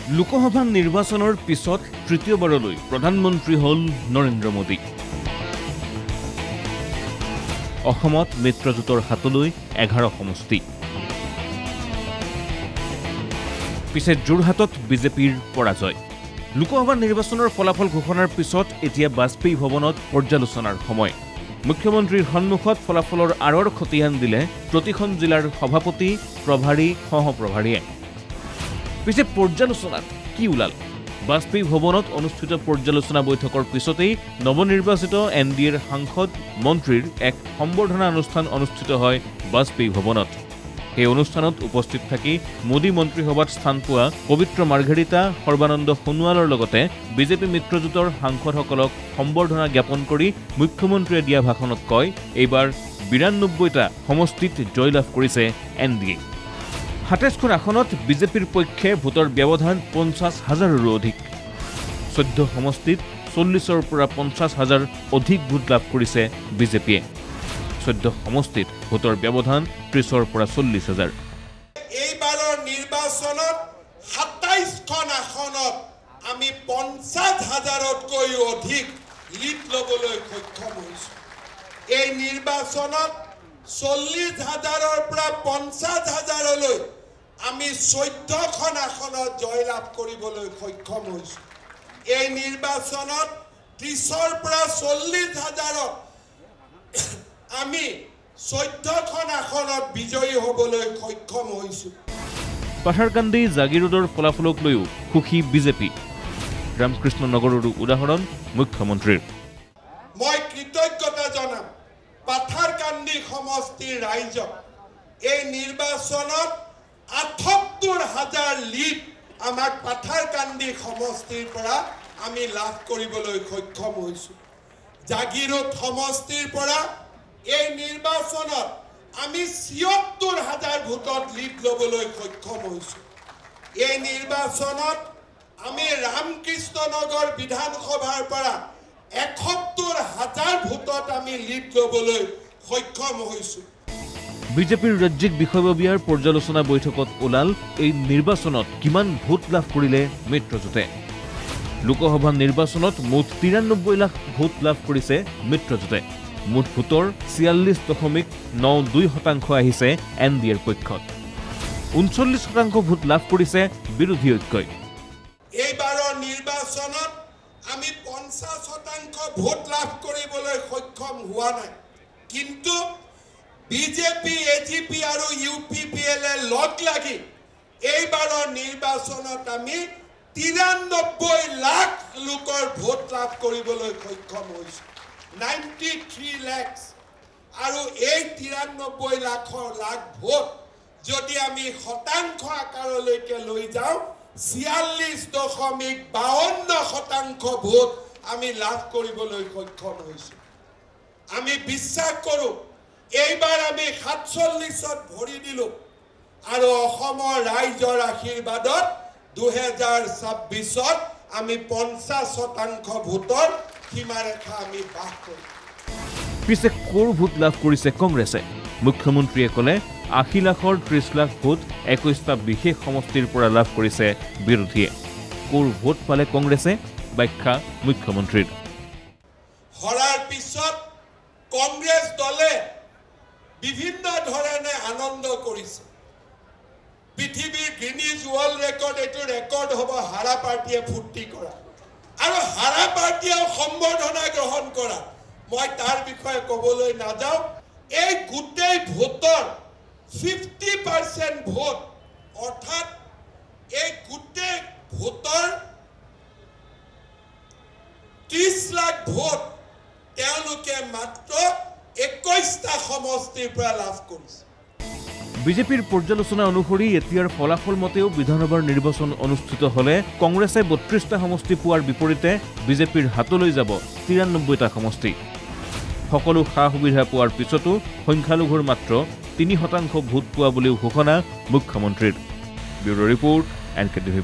লোকসভা নিৰ্বাচনৰ পিছত তৃতীয়বাৰলৈ প্ৰধানমন্ত্ৰী হল নৰেন্দ্ৰ মোদী। অসমত মিত্ৰজোঁটৰ হাতলৈ 11 সমষ্টি। পিছে যোৰহাটত বিজেপিৰ পৰাজয়। লোকসভা নিৰ্বাচনৰ ফলাফল ঘোষণাৰ পিছত এতিয়া বাজপেয়ী ভৱনত পৰ্যালোচনাৰ সময়। মুখ্যমন্ত্ৰীৰ সন্মুখত ফলাফলৰ আঁৰৰ খতিয়ান দিলে প্ৰতিখন জিলাৰ সভাপতি, প্ৰভাৰী, সহপ্ৰভাৰীয়ে। পিছে পৰ্যালোচনাত কি ওলাল? বাজপেয়ী ভৱনত অনুষ্ঠিত পৰ্যালোচনা বৈঠকৰ পিছতেই নৱনিৰ্বাচিত NDAৰ সাংসদ মন্ত্ৰীৰ এক সম্বৰ্ধনা অনুষ্ঠান অনুষ্ঠিত হয় বাজপেয়ী ভৱনত। এই অনুষ্ঠানত উপস্থিত থাকি মোদী মন্ত্ৰীসভাত স্থান পোৱা পবিত্ৰ মাৰ্ঘেৰিটা, সৰ্বানন্দ সোণোৱালৰ লগতে বিজেপি মিত্ৰজোঁটৰ সাংসদসকলক সম্বৰ্ধনা জ্ঞাপন কৰি মুখ্যমন্ত্ৰীয়ে দিয়া ভাষণত কয়, এইবাৰ 92টা সমষ্টিত জয়লাভ কৰিছে NDA। 27খন আসনত বিজেপিৰ পক্ষে ভোটৰ ব্যৱধান 50,000ৰো অধিক। 14 সমষ্টিত 40ৰ পৰা 50,000 অধিক ভোট লাভ কৰিছে বিজেপিয়ে। 14 সমষ্টিত ভোটৰ ব্যৱধান 30ৰ পৰা 40,000। এইবাৰৰ নিৰ্বাচনত 27খন আসনত আমি 50,000তকৈ অধিক লিড ল'বলৈ সক্ষম হৈছো। এই নিৰ্বাচনত 40,000ৰ পৰা 50,000লৈ আমি 14খন আসনত জয়লাভ কৰিবলৈ সক্ষম হৈছো। এই নিৰ্বাচনত 30ৰ পৰা 40,000 আমি 14খন আসনত বিজয়ী হ'বলৈ সক্ষম হৈছো। পাথাৰকান্দি, জাগিৰোডৰ ফলাফলক লৈও সুখী বিজেপি। ৰামকৃষ্ণ নগৰৰো উদাহৰণ মুখ্যমন্ত্ৰীৰ। মই কৃতজ্ঞতা জনাম পাথাৰকান্দি সমষ্টিৰ ৰাইজক। এই নিৰ্বাচনত 78,000 লিড আমাক পাথাৰকান্দি সমষ্টিৰ পৰা আমি লাভ কৰিবলৈ সক্ষম হৈছো। জাগিৰোড সমষ্টিৰ পৰা এই নিৰ্বাচনত আমি 76,000 ভোটত লিড ল'বলৈ সক্ষম হৈছো। এই নিৰ্বাচনত আমি ৰামকৃষ্ণ নগৰ বিধানসভাৰ পৰা 71,000 ভোটত আমি লিড ল'বলৈ সক্ষম হৈছো। বিজেপিৰ ৰাজ্যিক বিষয়ববীয়াৰ পৰ্যালোচনা বৈঠকত ওলাল এই নিৰ্বাচনত কিমান ভোট লাভ কৰিলে মিত্ৰজোঁটে। লোকসভা নিৰ্বাচনত মুঠ 93 লাখ ভোট লাভ কৰিছে মিত্ৰজোঁটে। মুঠ ভোটৰ 46.92% আহিছে NDAৰ পক্ষত। 39% ভোট লাভ কৰিছে বিৰোধী ঐক্যই। এইবাৰৰ নিৰ্বাচনত আমি 50% ভোট লাভ কৰিবলৈ সক্ষম হোৱা নাই, কিন্তু বিজেপি, AGP আৰু UPPL লগ লাগি এইবাৰৰ নিৰ্বাচনত আমি 93 লাখ লোকৰ ভোট লাভ কৰিবলৈ সক্ষম হৈছো। 93 লাখ। আৰু এই 93 লাখ ভোট যদি আমি শতাংশ আকাৰলৈকে লৈ যাওঁ, 46.52% ভোট আমি লাভ কৰিবলৈ সক্ষম হৈছো। আমি বিশ্বাস কৰোঁ এইবাৰ আমি 47ত ভৰি দিলো আৰু অসমৰ ৰাইজৰ আশীৰ্বাদত 2026ত আমি 50% ভোটৰ সীমাৰেখা আমি বাস কৰিম। পিছে কৰ ভোট লাভ কৰিছে কংগ্ৰেছে? মুখ্যমন্ত্ৰীয়ে ক'লে 80 লাখৰ 30 লাখ ভোট 21টা বিশেষ সমষ্টিৰ পৰা লাভ কৰিছে বিৰোধীয়ে। কৰ ভোট পালে কংগ্ৰেছে? ব্যাখ্যা মুখ্যমন্ত্ৰীৰ। হৰাৰ পিছত কংগ্ৰেছ দলে বিভিন্ন ধৰণে আনন্দ কৰিছে। পৃথিৱীৰ গিনিজ ৱৰ্ল্ড ৰেকৰ্ড, এইটো ৰেকৰ্ড হ'ব হাৰা পাৰ্টিয়ে ফূৰ্তি কৰা আৰু হাৰা পাৰ্টিয়েও সম্বৰ্ধনা গ্ৰহণ কৰা। মই তাৰ বিষয়ে ক'বলৈ নাযাওঁ। এই গোটেই ভোটৰ 50% ভোট, অৰ্থাৎ এই গোটেই ভোটৰ 30 লাখ ভোট তেওঁলোকে মাত্ৰ 21টা সমষ্টিৰ পৰা লাভ কৰিছে। বিজেপিৰ পৰ্যালোচনা অনুসৰি এতিয়াৰ ফলাফল মতেও বিধানসভাৰ নিৰ্বাচন অনুষ্ঠিত হ'লে কংগ্ৰেছে 32টা সমষ্টি পোৱাৰ বিপৰীতে বিজেপিৰ হাতলৈ যাব 93টা সমষ্টি। সকলো সা সুবিধা পোৱাৰ পিছতো সংখ্যালঘুৰ মাত্ৰ 3% ভোট পোৱা বুলিও ঘোষণা মুখ্যমন্ত্ৰীৰ। Bureau' report NKTV+।